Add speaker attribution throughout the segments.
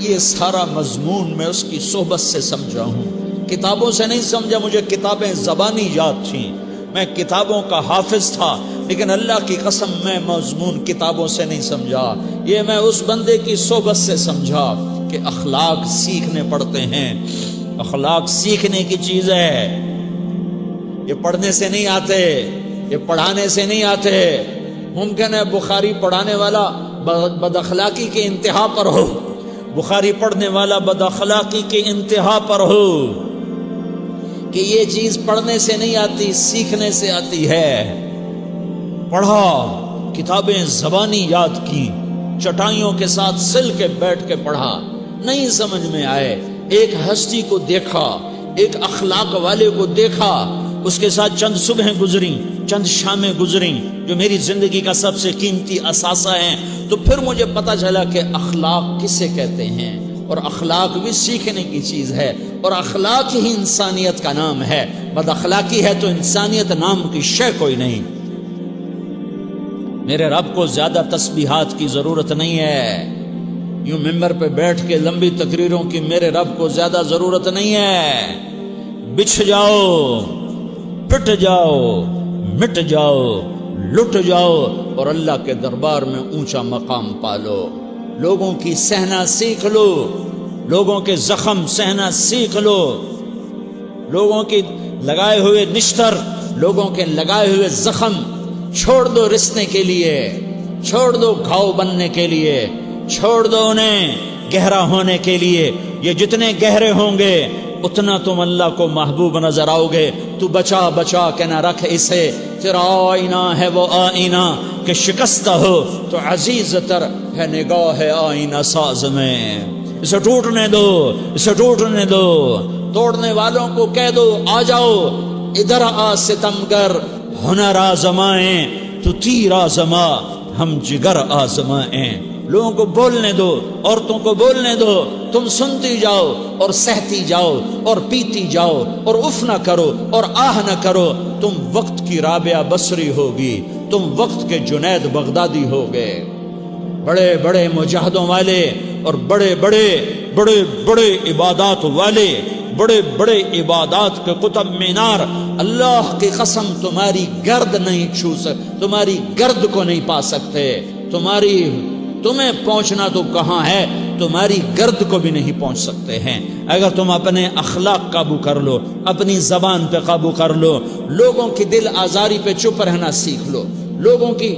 Speaker 1: یہ سارا مضمون میں اس کی صحبت سے سمجھا ہوں، کتابوں سے نہیں سمجھا۔ مجھے کتابیں زبانی یاد تھیں، میں کتابوں کا حافظ تھا، لیکن اللہ کی قسم میں مضمون کتابوں سے نہیں سمجھا، یہ میں اس بندے کی صحبت سے سمجھا کہ اخلاق سیکھنے پڑتے ہیں۔ اخلاق سیکھنے کی چیز ہے، یہ پڑھنے سے نہیں آتے، یہ پڑھانے سے نہیں آتے۔ ممکن ہے بخاری پڑھانے والا بد اخلاقی کے انتہا پر ہو، بخاری پڑھنے والا بد اخلاقی کے انتہا پر ہو، کہ یہ چیز پڑھنے سے نہیں آتی، سیکھنے سے آتی ہے۔ پڑھا، کتابیں زبانی یاد کی، چٹائیوں کے ساتھ سل کے بیٹھ کے پڑھا، نہیں سمجھ میں آئے، ایک ہستی کو دیکھا، ایک اخلاق والے کو دیکھا، اس کے ساتھ چند صبحیں گزری، چند شامیں گزری جو میری زندگی کا سب سے قیمتی اثاثہ ہیں، تو پھر مجھے پتا چلا کہ اخلاق کسے کہتے ہیں، اور اخلاق بھی سیکھنے کی چیز ہے، اور اخلاق ہی انسانیت کا نام ہے۔ بد اخلاقی ہے تو انسانیت نام کی شے کوئی نہیں۔ میرے رب کو زیادہ تسبیحات کی ضرورت نہیں ہے، یوں ممبر پہ بیٹھ کے لمبی تقریروں کی میرے رب کو زیادہ ضرورت نہیں ہے۔ بچھ جاؤ، پٹ جاؤ، مٹ جاؤ، لٹ جاؤ، اور اللہ کے دربار میں اونچا مقام پالو۔ لوگوں کی سہنا سیکھ لو، لوگوں کے زخم سہنا سیکھ لو، لوگوں کی لگائے ہوئے نشتر، لوگوں کے لگائے ہوئے زخم چھوڑ دو رسنے کے لیے، چھوڑ دو گھاؤ بننے کے لیے، چھوڑ دو انہیں گہرا ہونے کے لیے۔ یہ جتنے گہرے ہوں گے اتنا تم اللہ کو محبوب نظر آؤ گے۔ تو بچا بچا کے نہ رکھ اسے، تیرا آئینہ ہے وہ آئینہ کہ شکستہ ہو تو عزیز تر ہے نگاہ آئینہ ساز میں۔ اسے ٹوٹنے دو، اسے ٹوٹنے دو، توڑنے والوں کو کہہ دو آ جاؤ ادھر آ ستمگر، ہنر آزمائیں تو تیر آزما، ہم جگر آزمائیں۔ لوگوں کو بولنے دو، عورتوں کو بولنے دو، تم سنتی جاؤ اور سہتی جاؤ اور پیتی جاؤ اور اف نہ کرو اور آہ نہ کرو۔ تم وقت کی رابعہ بصری ہوگی، تم وقت کے جنید بغدادی ہوگے۔ بڑے بڑے مجاہدوں والے اور بڑے بڑے بڑے بڑے عبادات والے، بڑے بڑے عبادات کے قطب مینار، اللہ کی قسم تمہاری گرد نہیں چھو سکتے، تمہاری گرد کو نہیں پا سکتے۔ تمہیں پہنچنا تو کہاں ہے، تمہاری گرد کو بھی نہیں پہنچ سکتے ہیں۔ اگر تم اپنے اخلاق قابو کر لو، اپنی زبان پہ قابو کر لو، لوگوں کی دل آزاری پہ چپ رہنا سیکھ لو، لوگوں کی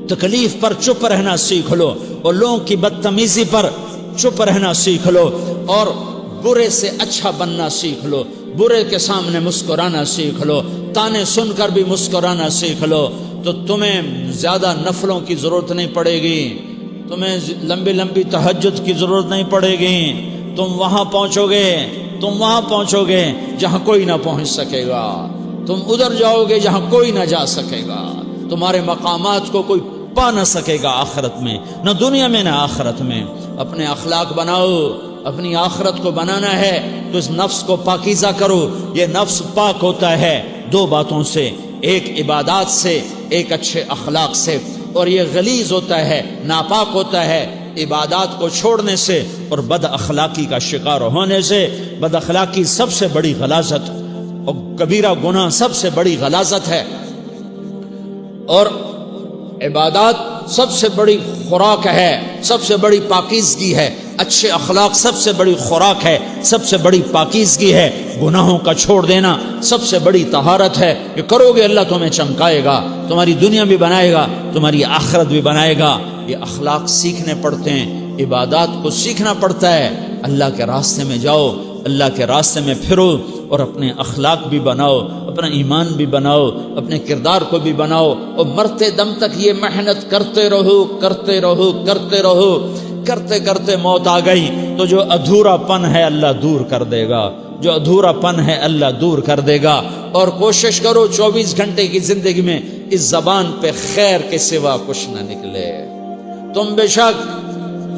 Speaker 1: تکلیف پر چپ رہنا سیکھ لو، اور لوگوں کی بدتمیزی پر چپ رہنا سیکھ لو، اور برے سے اچھا بننا سیکھ لو، برے کے سامنے مسکرانا سیکھ لو، تانے سن کر بھی مسکرانا سیکھ لو، تو تمہیں زیادہ نفلوں کی ضرورت نہیں پڑے گی، تمہیں لمبی لمبی تہجد کی ضرورت نہیں پڑے گی۔ تم وہاں پہنچو گے، تم وہاں پہنچو گے جہاں کوئی نہ پہنچ سکے گا، تم ادھر جاؤ گے جہاں کوئی نہ جا سکے گا، تمہارے مقامات کو کوئی پا نہ سکے گا آخرت میں، نہ دنیا میں نہ آخرت میں۔ اپنے اخلاق بناؤ، اپنی آخرت کو بنانا ہے تو اس نفس کو پاکیزہ کرو۔ یہ نفس پاک ہوتا ہے دو باتوں سے، ایک عبادات سے، ایک اچھے اخلاق سے، اور یہ غلیظ ہوتا ہے، ناپاک ہوتا ہے عبادات کو چھوڑنے سے اور بد اخلاقی کا شکار ہونے سے۔ بد اخلاقی سب سے بڑی غلاظت اور کبیرہ گناہ سب سے بڑی غلاظت ہے، اور عبادات سب سے بڑی خوراک ہے، سب سے بڑی پاکیزگی ہے۔ اچھے اخلاق سب سے بڑی خوراک ہے، سب سے بڑی پاکیزگی ہے۔ گناہوں کا چھوڑ دینا سب سے بڑی طہارت ہے۔ یہ کرو گے اللہ تمہیں چمکائے گا، تمہاری دنیا بھی بنائے گا، تمہاری آخرت بھی بنائے گا۔ یہ اخلاق سیکھنے پڑتے ہیں، عبادات کو سیکھنا پڑتا ہے۔ اللہ کے راستے میں جاؤ، اللہ کے راستے میں پھرو، اور اپنے اخلاق بھی بناؤ، اپنا ایمان بھی بناؤ، اپنے کردار کو بھی بناؤ، اور مرتے دم تک یہ محنت کرتے رہو، کرتے رہو، کرتے رہو۔ کرتے کرتے موت آ گئی تو جو ادھورا پن ہے اللہ دور کر دے گا، جو ادھورا پن ہے اللہ دور کر دے گا۔ اور کوشش کرو 24 گھنٹے کی زندگی میں اس زبان پہ خیر کے سوا کچھ نہ نکلے۔ تم بے شک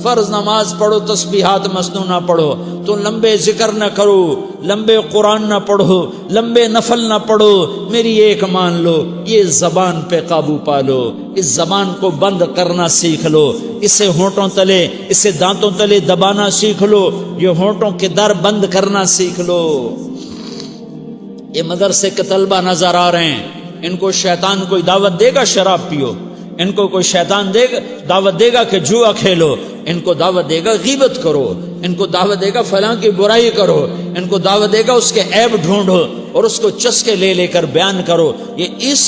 Speaker 1: فرض نماز پڑھو تسبیحات مسنونہ پڑھو تو لمبے ذکر نہ کرو، لمبے قرآن نہ پڑھو، لمبے نفل نہ پڑھو، میری ایک مان لو، یہ زبان پہ قابو پالو، اس زبان کو بند کرنا سیکھ لو، اسے ہونٹوں تلے، اسے دانتوں تلے دبانا سیکھ لو، یہ ہونٹوں کے در بند کرنا سیکھ لو۔ یہ مدرسے کے طلبہ نظر آ رہے ہیں، ان کو شیطان کوئی دعوت دے گا شراب پیو، ان کو کوئی شیطان دعوت دے گا کہ جوا کھیلو، ان کو دعوت دے گا غیبت کرو، ان کو دعوت دے گا فلاں کی برائی کرو، ان کو دعوت دے گا اس کے عیب ڈھونڈو اور اس کو چسکے لے لے کر بیان کرو۔ یہ اس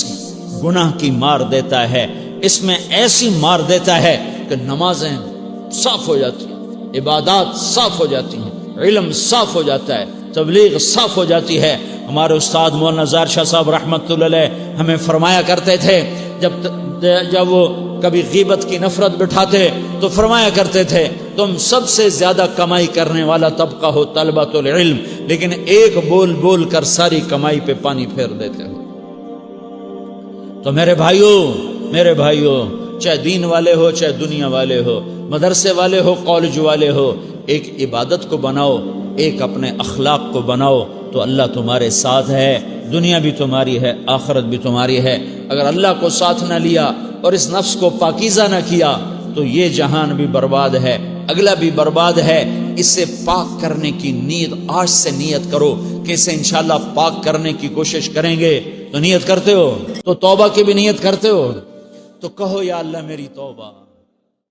Speaker 1: گناہ کی مار دیتا ہے، اس میں ایسی مار دیتا ہے کہ نمازیں صاف ہو جاتی ہیں، عبادات صاف ہو جاتی ہیں، علم صاف ہو جاتا ہے، تبلیغ صاف ہو جاتی ہے۔ ہمارے استاد مولانا زار شاہ صاحب رحمۃ اللہ علیہ ہمیں فرمایا کرتے تھے، جب وہ کبھی غیبت کی نفرت بٹھاتے تو فرمایا کرتے تھے تم سب سے زیادہ کمائی کرنے والا طبقہ ہو طلبۃ العلم، لیکن ایک بول بول کر ساری کمائی پہ پانی پھیر دیتے ہو۔ تو میرے بھائیوں چاہے دین والے ہو چاہے دنیا والے ہو، مدرسے والے ہو کالج والے ہو، ایک عبادت کو بناؤ، ایک اپنے اخلاق کو بناؤ تو اللہ تمہارے ساتھ ہے، دنیا بھی تمہاری ہے، آخرت بھی تمہاری ہے۔ اگر اللہ کو ساتھ نہ لیا اور اس نفس کو پاکیزہ نہ کیا تو یہ جہان بھی برباد ہے، اگلا بھی برباد ہے۔ اسے پاک کرنے کی نیت آج سے نیت کرو کہ اسے انشاءاللہ پاک کرنے کی کوشش کریں گے۔ تو نیت کرتے ہو تو توبہ کی بھی نیت کرتے ہو تو کہو یا اللہ میری توبہ۔